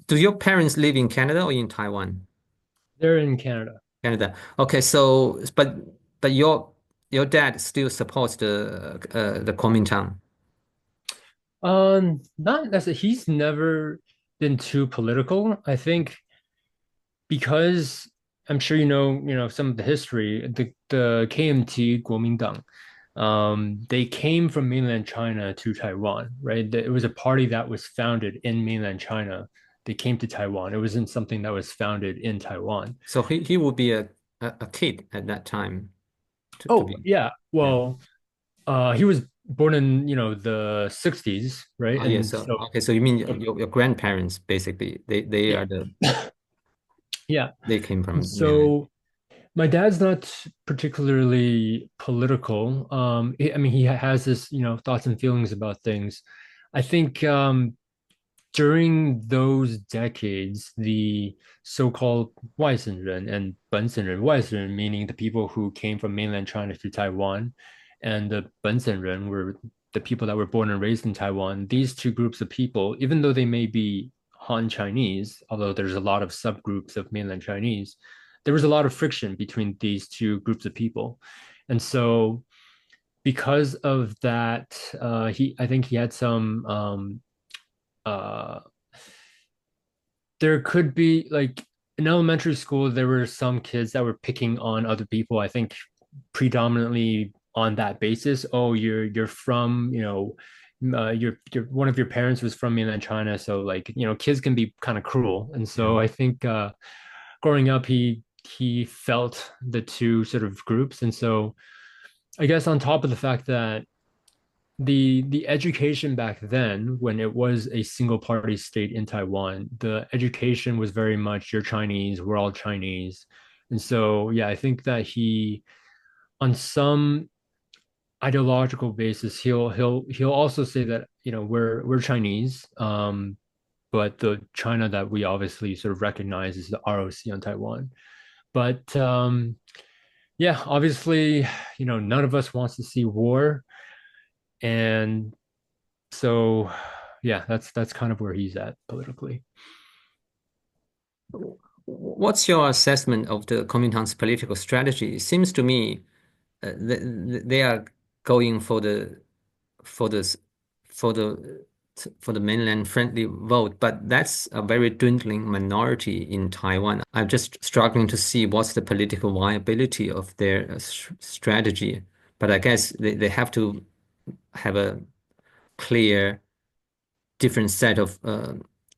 Do your parents live in Canada or in Taiwan? They're in Canada. Canada. Okay, so but your dad still supports the Kuomintang. Not necessarily. He's never been too political. I think because I'm sure you know some of the history. The KMT 国民党, they came from mainland China to Taiwan, right? It was a party that was founded in mainland China. They came to Taiwan. It wasn't something that was founded in Taiwan. So he would be a kid at that time to Oh, be. yeah. Yeah. Well, he was born in, the 60s, right? Oh yeah, And so so, okay, so you mean so your grandparents basically they yeah, are the yeah. they came And from mainland. so my dad's not particularly political. I mean, he has this, thoughts and feelings about things. I think during those decades, the so-called 外省人 and 本省人, 外省人 meaning the people who came from mainland China to Taiwan, and the 本省人 were the people that were born and raised in Taiwan. These two groups of people, even though they may be Han Chinese, although there's a lot of subgroups of mainland Chinese, there was a lot of friction between these two groups of people. And so because of that, I think he had some uh, there could be like in elementary school, there were some kids that were picking on other people. I think predominantly on that basis. Oh, you're from, your one of your parents was from mainland China, so like kids can be kind of cruel. And Yeah. so I think growing up, he felt the two sort of groups, and so I guess on top of the fact that the education back then, when it was a single party state in Taiwan, the education was very much you're Chinese, we're all Chinese. And so yeah, I think that he on some ideological basis, he'll also say that, we're Chinese. But the China that we obviously sort of recognize is the ROC on Taiwan. But yeah, obviously, none of us wants to see war. And so yeah, that's kind of where he's at politically. What's your assessment of the Kuomintang's political strategy? It seems to me they are going for the for the for the mainland friendly vote, but that's a very dwindling minority in Taiwan. I'm just struggling to see what's the political viability of their strategy. But I guess they have to have a clear, different set of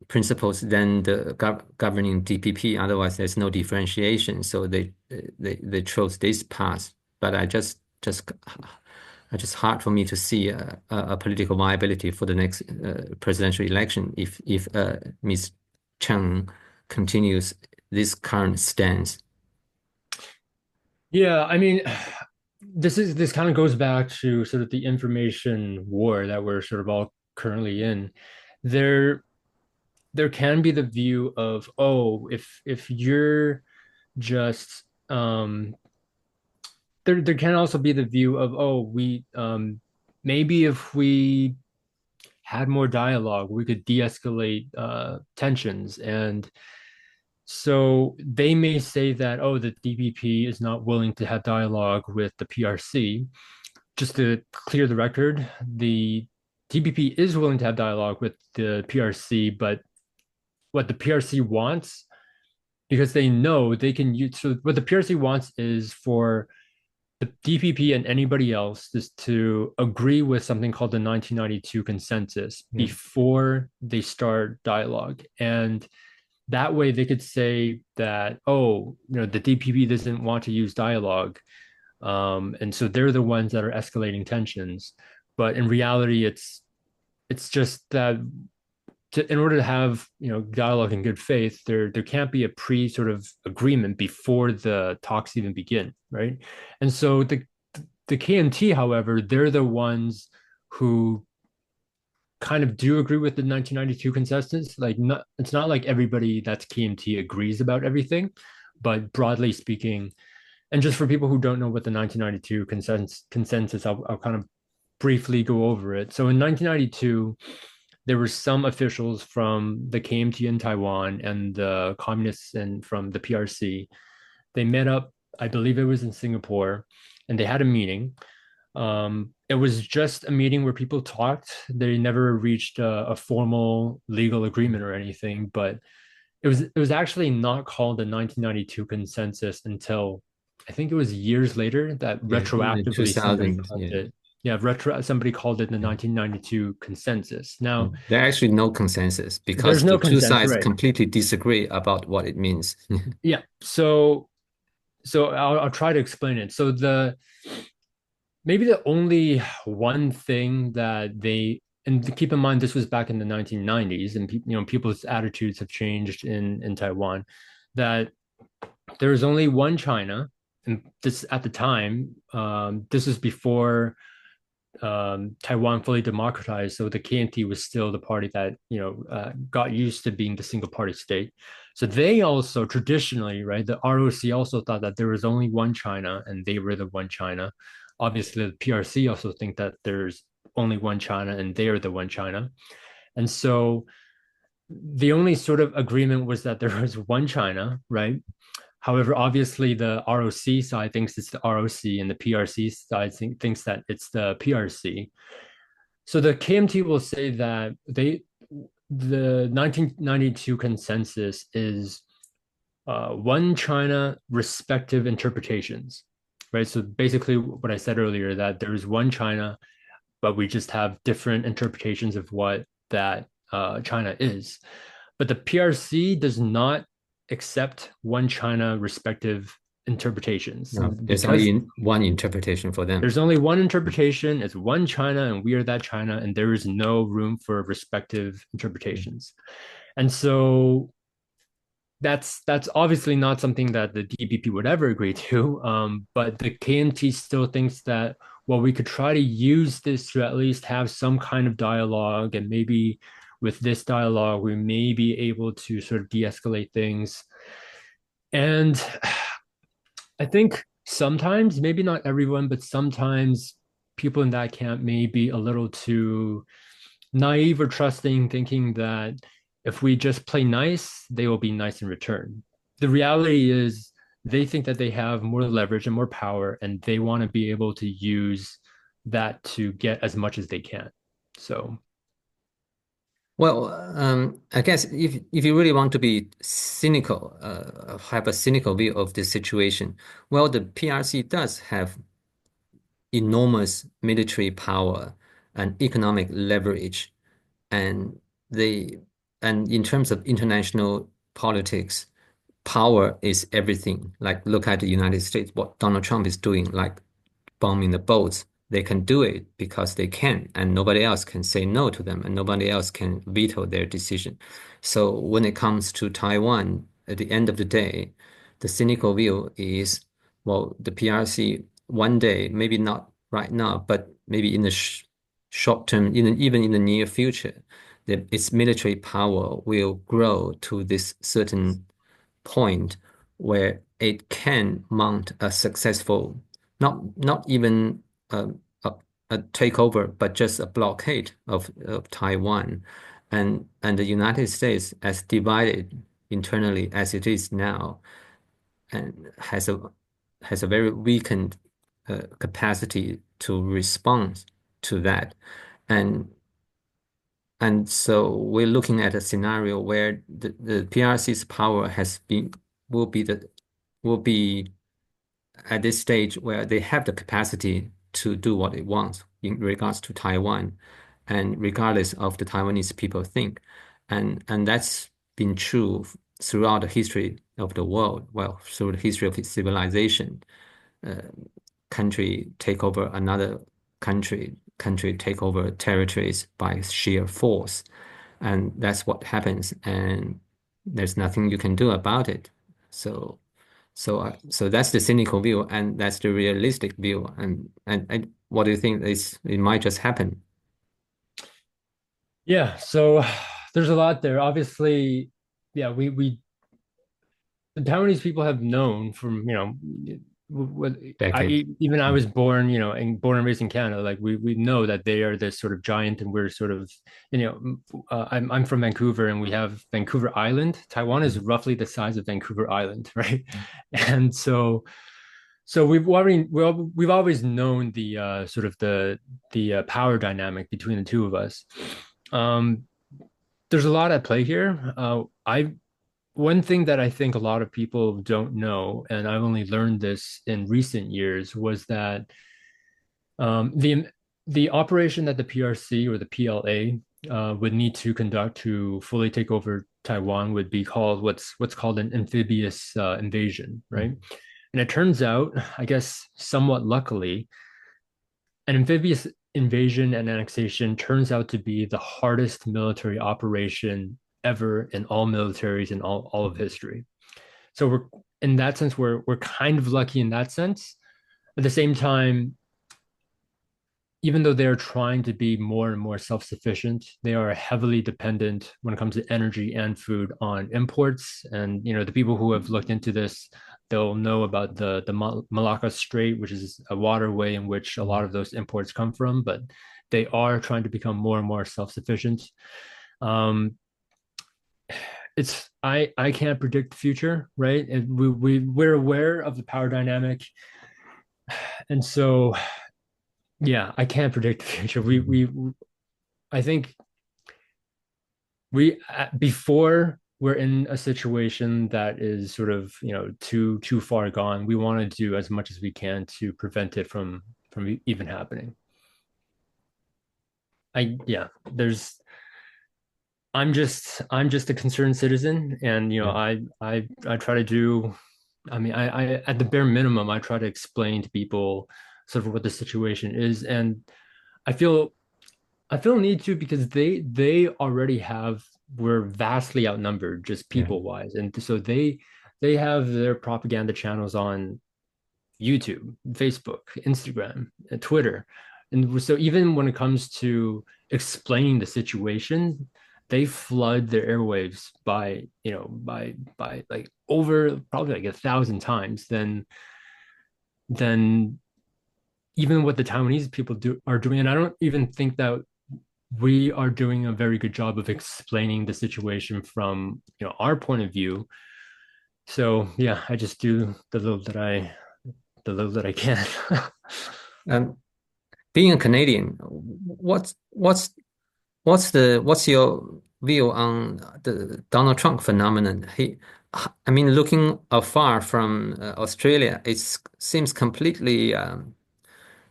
principles than the governing DPP. Otherwise, there's no differentiation. So they chose this path. But it's just hard for me to see a political viability for the next presidential election if Ms. Cheng continues this current stance. Yeah, I mean, this kind of goes back to sort of the information war that we're sort of all currently in. There there can be the view of, oh, if you're just there can also be the view of, oh, we maybe if we had more dialogue, we could de-escalate tensions. And so they may say that, oh, the DPP is not willing to have dialogue with the PRC. Just to clear the record, the DPP is willing to have dialogue with the PRC, but what the PRC wants, because they know they can use, so what the PRC wants is for the DPP and anybody else is to agree with something called the 1992 consensus Mm. before they start dialogue. And that way they could say that, oh, the DPP doesn't want to use dialogue. And so they're the ones that are escalating tensions. But in reality, it's just that in order to have dialogue in good faith, there can't be a pre sort of agreement before the talks even begin, right? And so the KMT, however, they're the ones who kind of do agree with the 1992 consensus. Like, not, it's not like everybody that's KMT agrees about everything, but broadly speaking, and just for people who don't know what the 1992 consensus, I'll kind of briefly go over it. So in 1992, there were some officials from the KMT in Taiwan and the communists and from the PRC. They met up, I believe it was in Singapore, and they had a meeting. It was just a meeting where people talked. They never reached a formal legal agreement or anything, but it was actually not called the 1992 consensus until I think it was years later that Yeah, in the retroactively somebody 2000, called yeah. it. Yeah, somebody called it the 1992 consensus. Now, There are actually no consensus because there's the no two consensus, sides right? completely disagree about what it means. Yeah. So I'll try to explain it. So the maybe the only one thing that they and keep in mind this was back in the 1990s and people's attitudes have changed in Taiwan that there was only one China and this at the time this is before Taiwan fully democratized, so the KMT was still the party that got used to being the single party state. So they also traditionally, right, the ROC also thought that there was only one China and they were the one China. Obviously, the PRC also think that there's only one China and they are the one China. And so the only sort of agreement was that there was one China, right? However, obviously the ROC side thinks it's the ROC and the PRC side thinks that it's the PRC. So the KMT will say that the 1992 consensus is one China respective interpretations, right? So basically what I said earlier, that there is one China, but we just have different interpretations of what that China is. But the PRC does not accept one China respective interpretations. No, And there's because only one interpretation for them. there's only one interpretation, it's one China, and we are that China, and there is no room for respective interpretations. And so that's obviously not something that the DPP would ever agree to. But the KMT still thinks that, well, we could try to use this to at least have some kind of dialogue, and maybe with this dialogue, we may be able to sort of de-escalate things. And I think sometimes, maybe not everyone, but sometimes people in that camp may be a little too naive or trusting, thinking that if we just play nice, they will be nice in return. The reality is they think that they have more leverage and more power, and they want to be able to use that to get as much as they can. So, Well, I guess if you really want to be cynical, have a cynical view of this situation, well, the PRC does have enormous military power and economic leverage, and they and in terms of international politics, power is everything. Like look at the United States, what Donald Trump is doing, like bombing the boats. They can do it because they can, and nobody else can say no to them, and nobody else can veto their decision. So when it comes to Taiwan, at the end of the day, the cynical view is, well, the PRC one day, maybe not right now, but maybe in the short term, even in the near future, its military power will grow to this certain point where it can mount a successful, not even a, a takeover, but just a blockade of Taiwan, and the United States, as divided internally as it is now, and has a very weakened capacity to respond to that, and and so we're looking at a scenario where the PRC's power will be the will be at this stage where they have the capacity to do what it wants in regards to Taiwan, and regardless of the Taiwanese people think, and that's been true throughout the history of the world. Well, through the history of civilization, uh, country take over another country take over territories by sheer force, and that's what happens, and there's nothing you can do about it. So so that's the cynical view, and that's the realistic view. And what do you think is it might just happen? yeah, so there's a lot there. Obviously, yeah, we the Taiwanese people have known from, decade. Even I was born, and born and raised in Canada. Like we know that they are this sort of giant, and we're sort of, I'm from Vancouver, and we have Vancouver Island. Taiwan is roughly the size of Vancouver Island, right? And so we've always known the sort of the power dynamic between the two of us. Um, there's a lot at play here. I One thing that I think a lot of people don't know, and I've only learned this in recent years, was that the operation that the PRC or the PLA would need to conduct to fully take over Taiwan would be called what's called an amphibious invasion, right? And it turns out, I guess, somewhat luckily, an amphibious invasion and annexation turns out to be the hardest military operation ever in all militaries in all of history. So we're in that sense, we're kind of lucky in that sense. At the same time, even though they're trying to be more and more self-sufficient, they are heavily dependent when it comes to energy and food on imports. And the people who have looked into this, they'll know about the Malacca Strait, which is a waterway in which a lot of those imports come from. But they are trying to become more and more self-sufficient. I can't predict the future, right? And we're aware of the power dynamic, and so yeah, I can't predict the future. I think before we're in a situation that is sort of too far gone, we want to do as much as we can to prevent it from even happening. There's I'm just a concerned citizen, and I try to do. I mean, I at the bare minimum, I try to explain to people sort of what the situation is, and I feel need to, because they already we're vastly outnumbered just people wise, and so they have their propaganda channels on YouTube, Facebook, Instagram, and Twitter, and so even when it comes to explaining the situation, they flood their airwaves by like over probably like 1,000 times than even what the Taiwanese people are doing. And I don't even think that we are doing a very good job of explaining the situation from our point of view. So yeah, I just do the little that I can. Being a Canadian, what's your view on the Donald Trump phenomenon? I mean, looking afar from Australia, it seems completely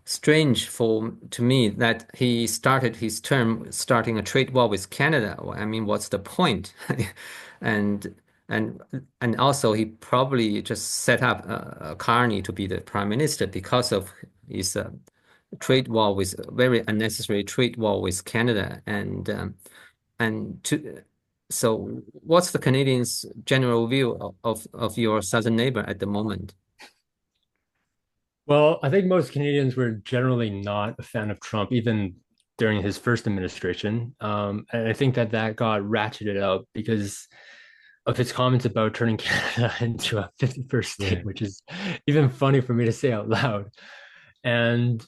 strange to me that he started his term starting a trade war with Canada. I mean, what's the point? and and also he probably just set up Carney to be the prime minister because of his trade war with very unnecessary trade war with Canada and to so what's the Canadians' general view of your southern neighbor at the moment? Well, I think most Canadians were generally not a fan of Trump, even during his first administration. And I think that got ratcheted up because of his comments about turning Canada into a 51st state, which is even funny for me to say out loud. And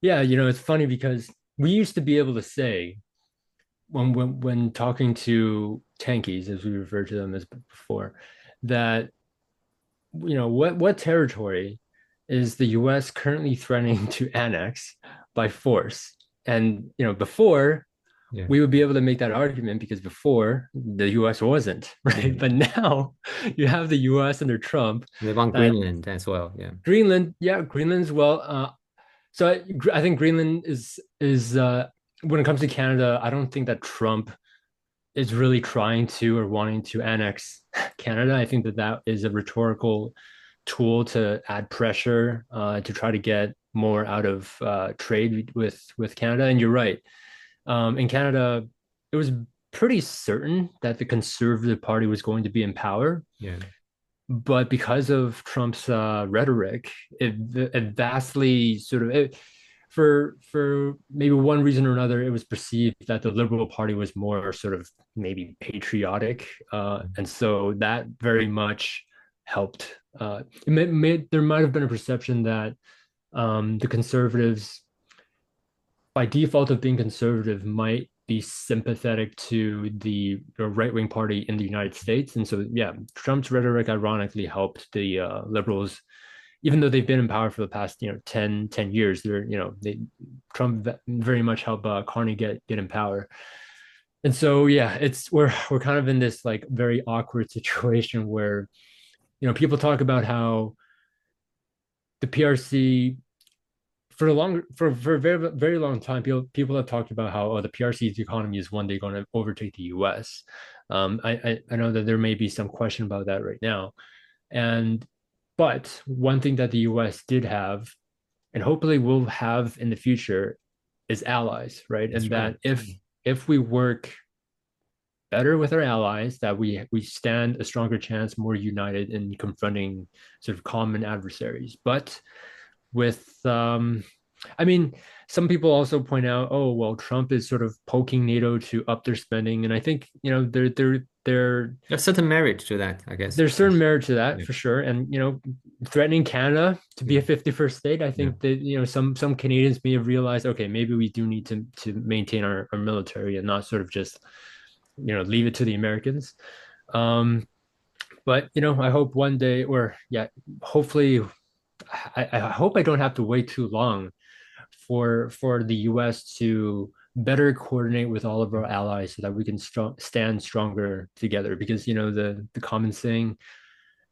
yeah, it's funny because we used to be able to say when talking to tankies, as we refer to them as before, that what territory is the US currently threatening to annex by force? And before we would be able to make that argument because before the US wasn't, right? But now you have the US under Trump. They want Greenland as well. Greenland's well. So I think Greenland is when it comes to Canada, I don't think that Trump is really trying to or wanting to annex Canada. I think that is a rhetorical tool to add pressure to try to get more out of trade with Canada. And you're right. In Canada, it was pretty certain that the Conservative Party was going to be in power. Yeah. But because of Trump's rhetoric, it vastly sort of for maybe one reason or another, it was perceived that the Liberal Party was more sort of maybe patriotic, and so that very much helped there might have been a perception that the conservatives, by default of being conservative, might be sympathetic to the right-wing party in the United States. And so, yeah, Trump's rhetoric ironically helped the liberals, even though they've been in power for the past, 10 years. Trump very much helped Carney get in power. And so, yeah, we're kind of in this like very awkward situation where, people talk about how the PRC for a very very long time, people have talked about how the PRC's economy is one day going to overtake the U.S. I know that there may be some question about that right now, and but one thing that the U.S. did have, and hopefully will have in the future, is allies, right? That's And right. that if we work better with our allies, that we stand a stronger chance, more united in confronting sort of common adversaries. But with I mean, some people also point out, oh well, Trump is sort of poking NATO to up their spending, and I think There's certain merit to that, I guess. there's certain merit to that Yeah. for sure, and threatening Canada to be a Mm. 51st state, I Yeah. think that some Canadians may have realized, okay, maybe we do need to maintain our military and not sort of just leave it to the Americans. Um, but I hope one day, or yeah, hopefully, I hope I don't have to wait too long for the U.S. to better coordinate with all of our allies so that we can stand stronger together. Because the common saying,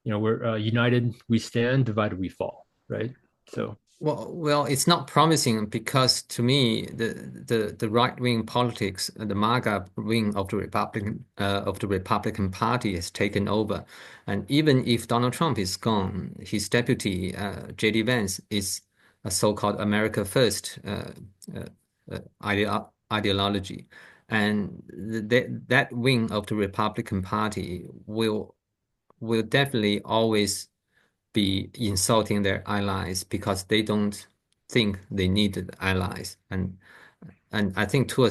we're united we stand, divided we fall, right? So Well, it's not promising because to me, the right-wing politics, the MAGA wing of the Republican Party has taken over, and even if Donald Trump is gone, his deputy J.D. Vance is a so-called America First uh, ideology, and that wing of the Republican Party will definitely always be insulting their allies because they don't think they need allies. And I think to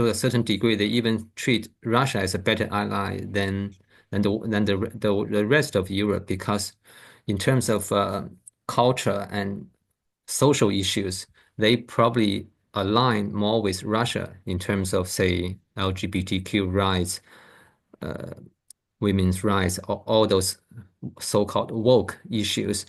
a certain degree, they even treat Russia as a better ally than the rest of Europe because in terms of culture and social issues, they probably align more with Russia in terms of, say, LGBTQ rights, uh, women's rights, all those so-called woke issues,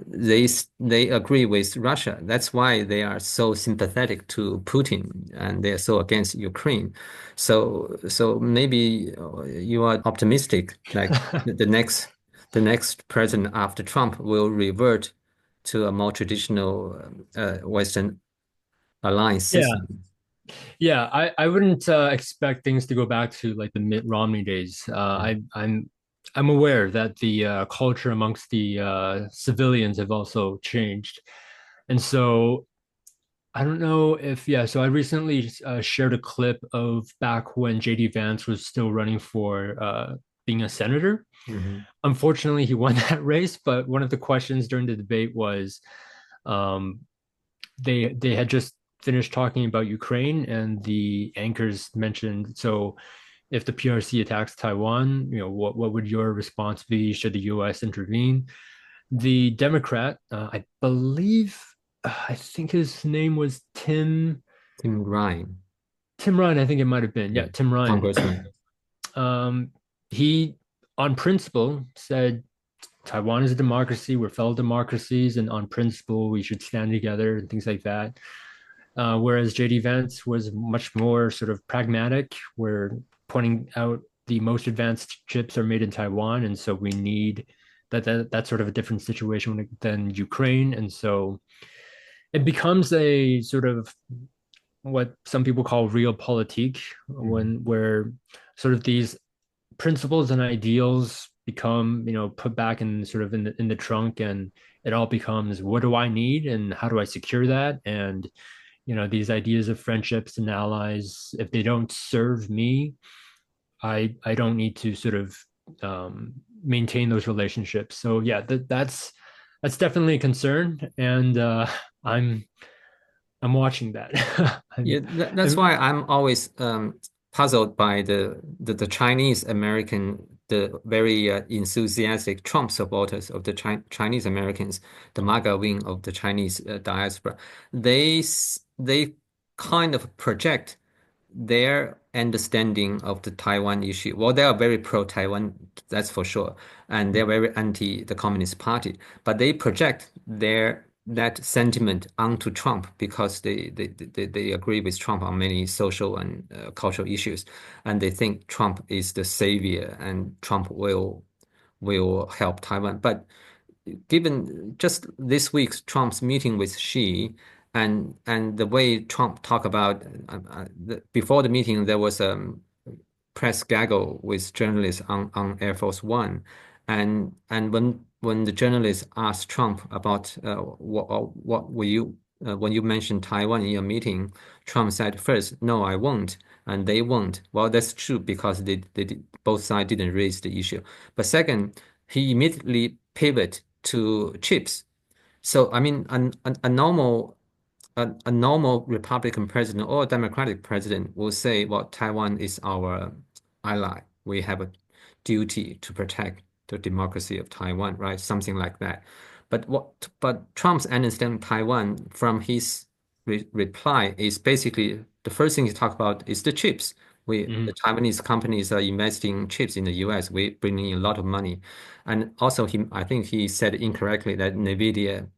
they agree with Russia. That's why they are so sympathetic to Putin and they are so against Ukraine. So maybe you are optimistic, like the next president after Trump will revert to a more traditional Western alliance yeah, system. yeah, I wouldn't expect things to go back to like the Mitt Romney days. I'm aware that the culture amongst the civilians have also changed, and so I don't know if, yeah. So I recently shared a clip of back when JD Vance was still running for being a senator. Mhm. Unfortunately, he won that race, but one of the questions during the debate was, um, they had just finished talking about Ukraine, and the anchors mentioned, so if the PRC attacks Taiwan, what would your response be? Should the U.S. intervene? The Democrat, I think his name was Tim Ryan, Tim Ryan. I think it might have been, yeah, yeah, Tim Ryan. congressman. Um, he, on principle, said Taiwan is a democracy. We're fellow democracies, and on principle, we should stand together and things like that. Whereas JD Vance was much more sort of pragmatic. We're pointing out the most advanced chips are made in Taiwan, and so we need that's sort of a different situation than Ukraine, and so it becomes a sort of what some people call realpolitik, Mhm. where sort of these principles and ideals become put back in sort of in the trunk, and it all becomes, what do I need and how do I secure that? And these ideas of friendships and allies, if they don't serve me, I don't need to sort of maintain those relationships. So yeah, that's definitely a concern, and i'm I'm watching that. Yeah, that's I'm why I'm always puzzled by the Chinese American the very enthusiastic Trump supporters of the Chinese Americans, the MAGA wing of the Chinese diaspora, they kind of project their understanding of the Taiwan issue. Well, they are very pro-Taiwan, that's for sure, and they're very anti the Communist Party. But they project that sentiment onto Trump because they agree with Trump on many social and cultural issues, and they think Trump is the savior and Trump will help Taiwan. But given just this week's Trump's meeting with Xi and the way Trump talked about before the meeting, there was a press gaggle with journalists on Air Force One, and when the journalists asked Trump about what will you when you mentioned Taiwan in your meeting, Trump said first, no, I won't, and they won't. Well, that's true because both sides didn't raise the issue. But second, he immediately pivoted to chips. So I mean, a normal Republican president or a Democratic president will say, well, Taiwan is our ally. We have a duty to protect the democracy of Taiwan, right? Something like that. But Trump's understanding Taiwan from his reply is basically the first thing he talked about is the chips. The Taiwanese companies are investing chips in the US. We bringing in a lot of money, and also I think he said incorrectly that NVIDIA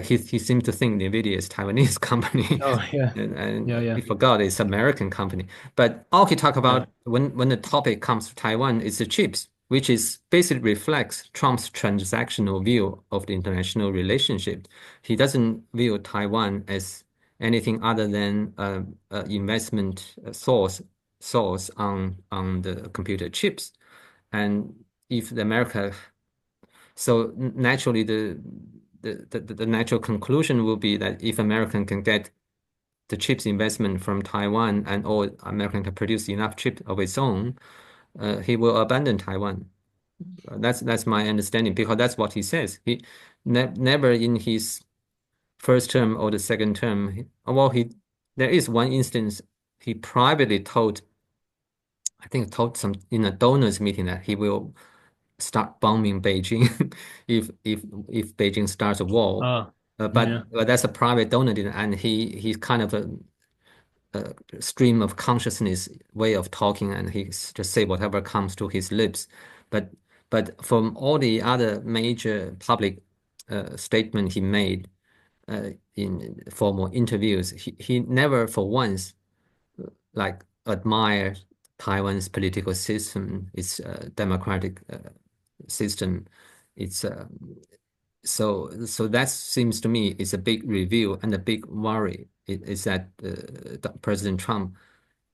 he seemed to think NVIDIA is Taiwanese company, Oh yeah. and Yeah. he forgot it's American company. But all he talked Yeah. about when the topic comes to Taiwan is the chips, which is basically reflects Trump's transactional view of the international relationship. He doesn't view Taiwan as anything other than investment source on the computer chips. And if the America so naturally, the natural conclusion will be that if American can get the chips investment from Taiwan and or American can produce enough chips of its own, he will abandon Taiwan. That's my understanding because that's what he says. He never in his first term or the second term. Well, there is one instance he privately told, I think told some in a donors meeting that he will start bombing Beijing if Beijing starts a war. Oh, But yeah. that's a private donor, and he's kind of a stream of consciousness way of talking, and he just say whatever comes to his lips. But from all the other major public statement he made in formal interviews, he never for once like admire Taiwan's political system, its democratic system. It's so that seems to me is a big review and a big worry. It is that President Trump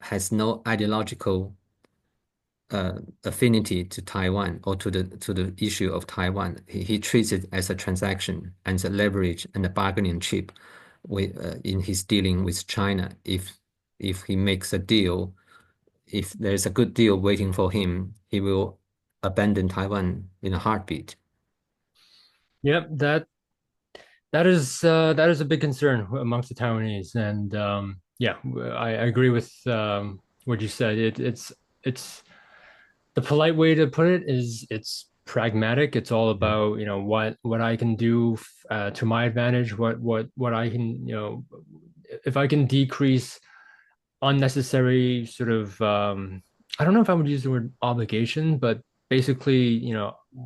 has no ideological affinity to Taiwan or to the issue of Taiwan. He treats it as a transaction and a leverage and a bargaining chip in his dealing with China. If he makes a deal, if there's a good deal waiting for him, he will abandon Taiwan in a heartbeat. Yep, that is a big concern amongst the Taiwanese, and yeah, I agree with what you said. It's the polite way to put it is it's pragmatic. It's all Yeah. about what I can do to my advantage. What I can if I can decrease unnecessary sort of I don't know if I would use the word obligation, but basically,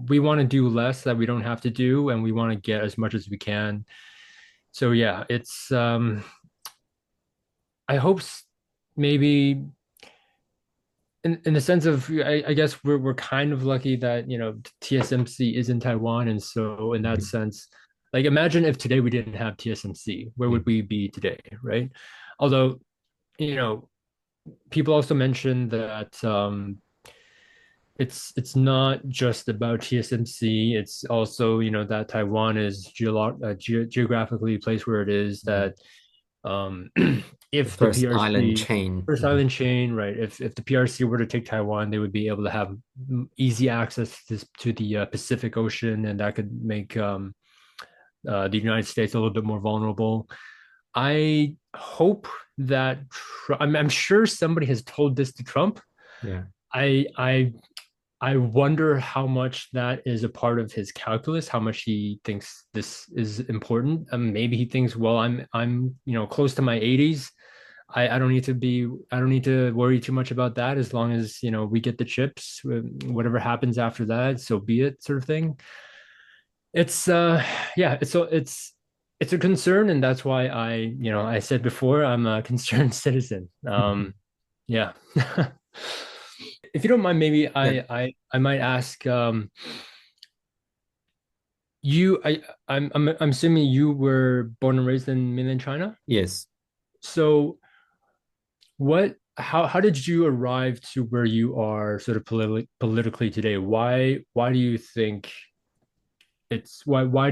we want to do less that we don't have to do, and we want to get as much as we can. So yeah, it's I hope maybe in the sense of I guess we're kind of lucky that TSMC is in Taiwan, and so in that Mhm. sense, like imagine if today we didn't have TSMC, where Yeah. would we be today, right? Although you know people also mention that it's not just about TSMC. It's also that Taiwan is geographically placed where it is. Mhm. That The if the first island PRC chain. first Mhm. island chain, right? If the PRC were to take Taiwan, they would be able to have easy access to the Pacific Ocean, and that could make the United States a little bit more vulnerable. I hope that I'm sure somebody has told this to Trump. Yeah. I I wonder how much that is a part of his calculus, how much he thinks this is important. Maybe he thinks, well, I'm close to my 80s. I don't need to be I don't need to worry too much about that as long as we get the chips. Whatever happens after that, so be it, sort of thing. It's yeah, it's a concern, and that's why I said before I'm a concerned citizen. Yeah. If you don't mind, maybe Yeah. I might ask you I'm assuming you were born and raised in mainland China. Yes. So what how did you arrive to where you are sort of politically today? Why do you think it's why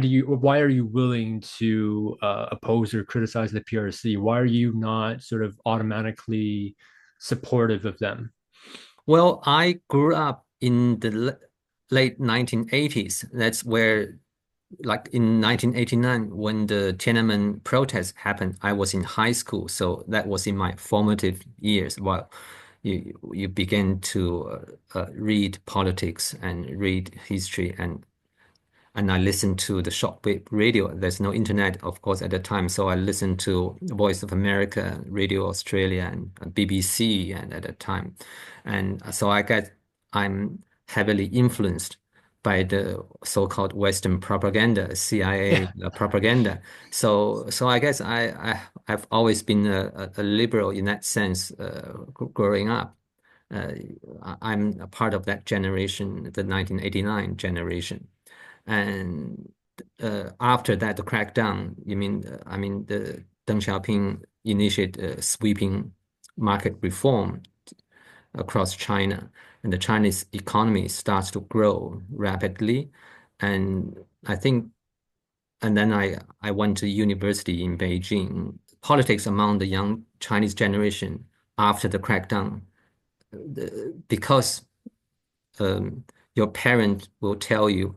are you willing to oppose or criticize the PRC? Why are you not sort of automatically supportive of them? Well, I grew up in the late 1980s. That's where, like in 1989, when the Tiananmen protests happened, I was in high school. So that was in my formative years. While you begin to read politics and read history, and I listened to the shortwave radio. There's no internet, of course, at the time, so I listened to Voice of America, Radio Australia, and BBC, and at that time, and so I guess I'm heavily influenced by the so-called Western propaganda, CIA Yeah. propaganda. So I guess I've always been a liberal in that sense, growing up. Uh, I'm a part of that generation, the 1989 generation. And after that, the crackdown, I mean, the Deng Xiaoping initiated sweeping market reform across China, and the Chinese economy starts to grow rapidly. And I think, and then I went to university in Beijing. Politics among the young Chinese generation after the crackdown, because um, your parent will tell you.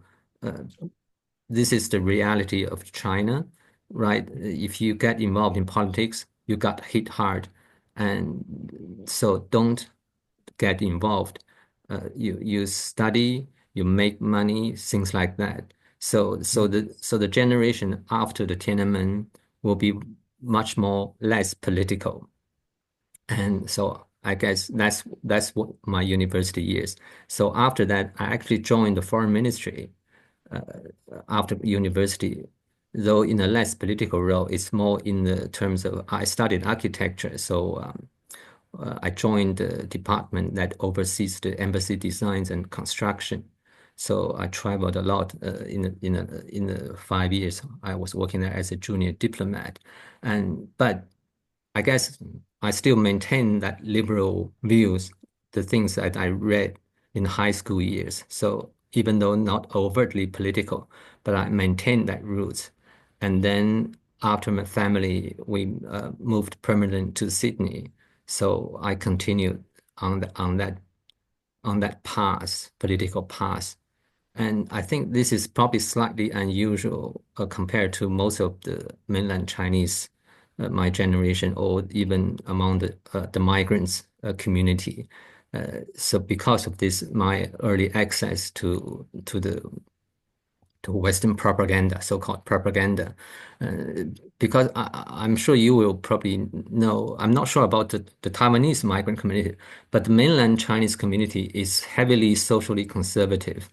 This is the reality of China, right? If you get involved in politics, you got hit hard. And so don't get involved. You study, you make money, things like that. So the generation after the Tiananmen will be much more less political. And so I guess that's what my university years. So after that, I actually joined the foreign ministry uh, after university, though in a less political role. It's more in the terms of I studied architecture, so I joined the department that oversees the embassy designs and construction. So I traveled a lot in the 5 years I was working there as a junior diplomat, and but I guess I still maintain that liberal views, the things that I read in high school years. So even though not overtly political, but I maintain that roots. And then after my family, we moved permanent to Sydney. So I continued on that path, political path. And I think this is probably slightly unusual compared to most of the mainland Chinese, my generation, or even among the migrants community. So because of this, my early access to Western propaganda, so-called propaganda, uh, because I'm sure you will probably know. I'm not sure about the Taiwanese migrant community, but the mainland Chinese community is heavily socially conservative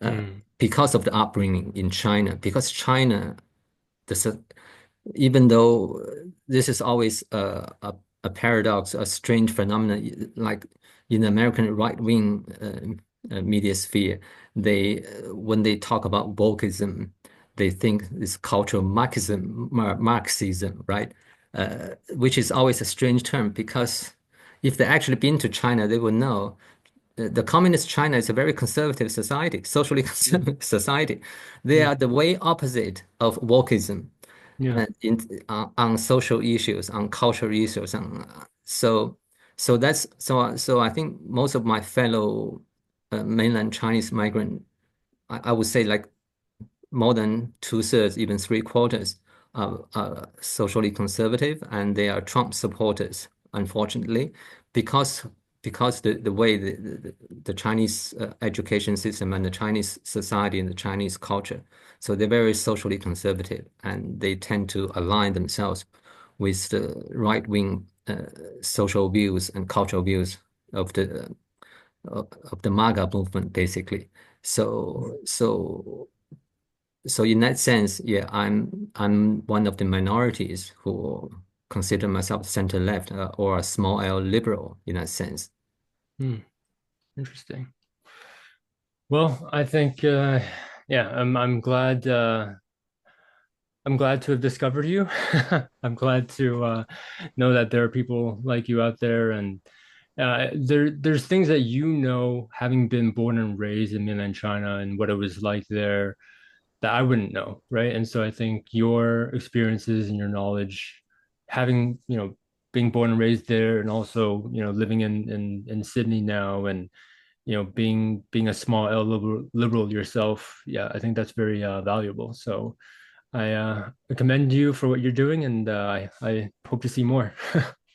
Mm. because of the upbringing in China. Because China, the even though this is always a paradox, a strange phenomenon, like in the American right-wing media sphere, they when they talk about wokeism, they think it's cultural Marxism, right? Which is always a strange term because if they actually been to China, they would know the communist China is a very conservative society, socially Yeah. conservative society. They Yeah. are the way opposite of wokeism Yeah. on social issues, on cultural issues, so I think most of my fellow mainland Chinese migrant, I would say like more than two-thirds, even three-quarters, are socially conservative, and they are Trump supporters, unfortunately, because because the way the Chinese education system and the Chinese society and the Chinese culture, so they're very socially conservative, and they tend to align themselves with the right-wing social views and cultural views of the MAGA movement, basically. So in that sense, yeah, I'm one of the minorities who consider myself center left or a small L liberal in that sense. Interesting. Well, I think yeah, I'm glad to have discovered you. I'm glad to know that there are people like you out there, and there's things that you know, having been born and raised in mainland China and what it was like there, that I wouldn't know, right? And so I think your experiences and your knowledge, having, being born and raised there, and also, living in Sydney now, and being a small L liberal yourself, yeah, I think that's very valuable. So I commend you for what you're doing, and I hope to see more.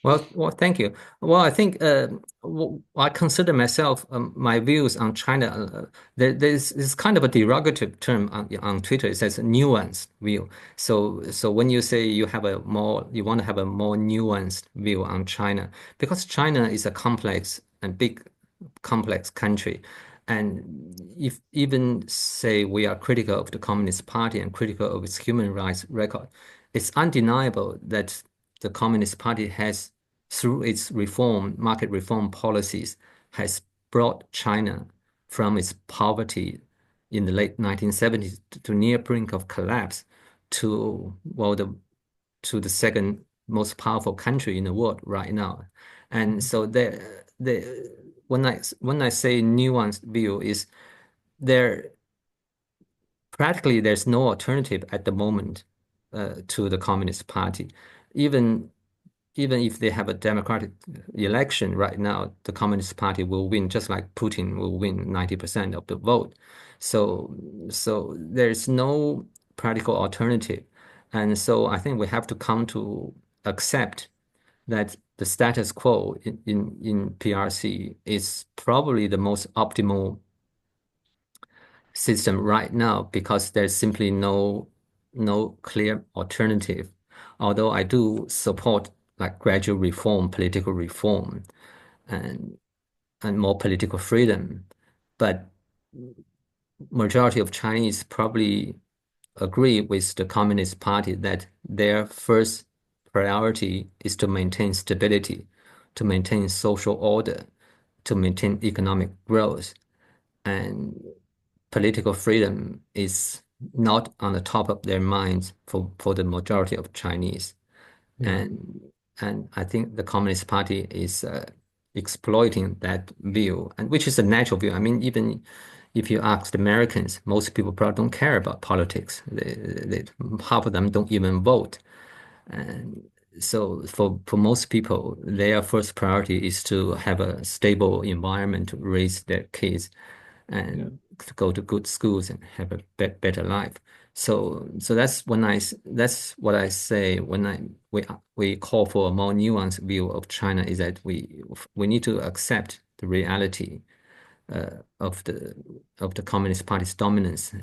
Well, thank you. Well, I think I consider myself my views on China. There's kind of a derogative term on Twitter. It says nuanced view. So when you say you want to have a more nuanced view on China, because China is a complex and big, complex country, and if even say we are critical of the Communist Party and critical of its human rights record, it's undeniable that the Communist Party has, through its market reform policies, has brought China from its poverty in the late 1970s to near brink of collapse to, well, to the second most powerful country in the world right now. And so when I say nuanced view is there practically there's no alternative at the moment to the Communist Party. Even if they have a democratic election right now, the Communist Party will win, just like Putin will win 90% of the vote. So there's no practical alternative. And so I think we have to come to accept that the status quo in PRC is probably the most optimal system right now because there's simply no clear alternative. Although I do support like gradual reform, political reform, and more political freedom, but majority of Chinese probably agree with the Communist Party that their first priority is to maintain stability, to maintain social order, to maintain economic growth, and political freedom is not on the top of their minds for the majority of Chinese. Yeah. And I think the Communist Party is exploiting that view, and which is a natural view. I mean, even if you ask the Americans, most people probably don't care about politics. Half of them don't even vote. And so for most people, their first priority is to have a stable environment to raise their kids and to go to good schools and have a better life. So that's what I say when we call for a more nuanced view of China, is that we need to accept the reality of the Communist Party's dominance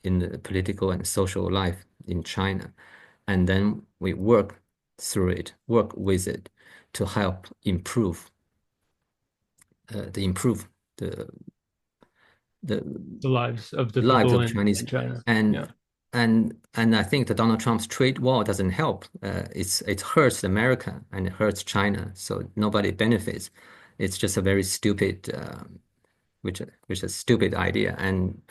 in the political and social life in China, and then we work through it, work with it to help improve the The lives of the lives people of Chinese, in China. and Yeah. I think that Donald Trump's trade war doesn't help. It hurts America and it hurts China, so nobody benefits. It's just a very stupid, which is a stupid idea, and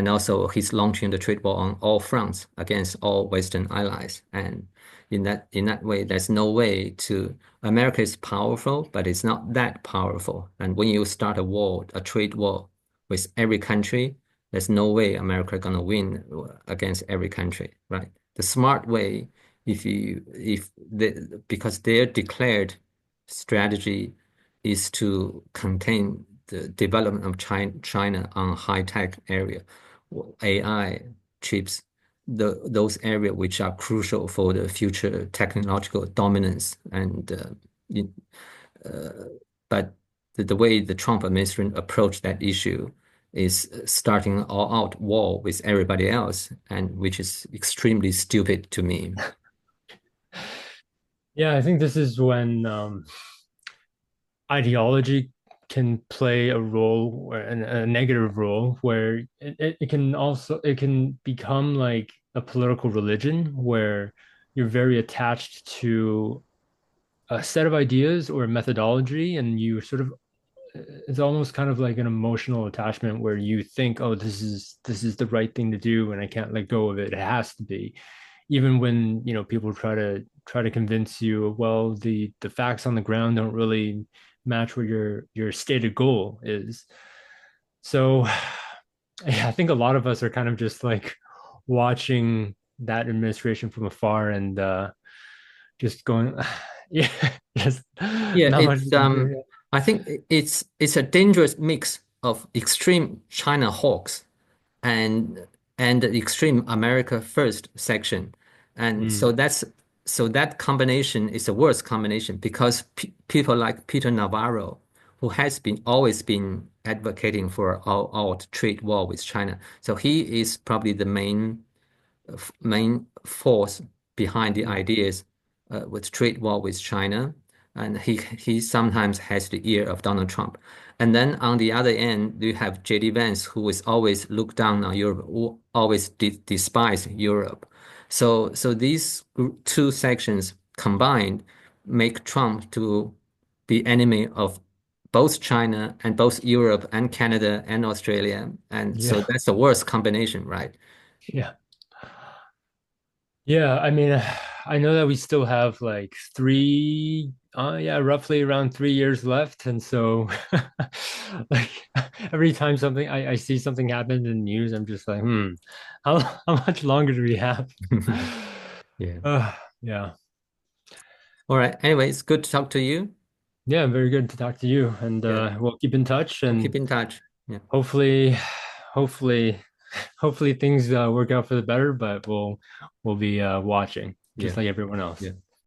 also he's launching the trade war on all fronts against all Western allies, and in that way, there's no way to. America is powerful, but it's not that powerful. And when you start a trade war with every country, there's no way America gonna win against every country, right? The smart way, because their declared strategy is to contain the development of China on high-tech area, AI, chips, those areas which are crucial for the future technological dominance. And but the way the Trump administration approached that issue is starting an all-out war with everybody else, and which is extremely stupid to me. Yeah, I think this is when ideology can play a role, a negative role, where it can also it can become like a political religion where you're very attached to a set of ideas or a methodology, and you sort of it's almost kind of like an emotional attachment where you think, oh, this is the right thing to do, and I can't let go of it. It has to be, even when people try to convince you, well, the facts on the ground don't really match what your stated goal is. So yeah, I think a lot of us are kind of just like watching that administration from afar and just going, yeah, just Yeah, not much it's we can do. I think it's a dangerous mix of extreme China hawks and the extreme America first section. And Mm, so that combination is the worst combination because people like Peter Navarro, who has been always been advocating for all-out trade war with China. So he is probably the main force behind the ideas with trade war with China, and he sometimes has the ear of Donald Trump. And then on the other end, you have JD Vance, who is always looked down on Europe, who always despise Europe. So these two sections combined make Trump to be enemy of both China and both Europe and Canada and Australia. And so yeah, that's the worst combination, right? yeah. Yeah, I mean, I know that we still have like yeah, roughly around 3 years left. And so, like, every time I see something happen in the news, I'm just like, how much longer do we have? Yeah. Yeah. All right. Anyway, it's good to talk to you. Yeah, very good to talk to you. And Yeah. we'll keep in touch We'll keep and in touch. Yeah. hopefully, hopefully, hopefully things work out for the better, but we'll be watching just Yeah. like everyone else. Yeah.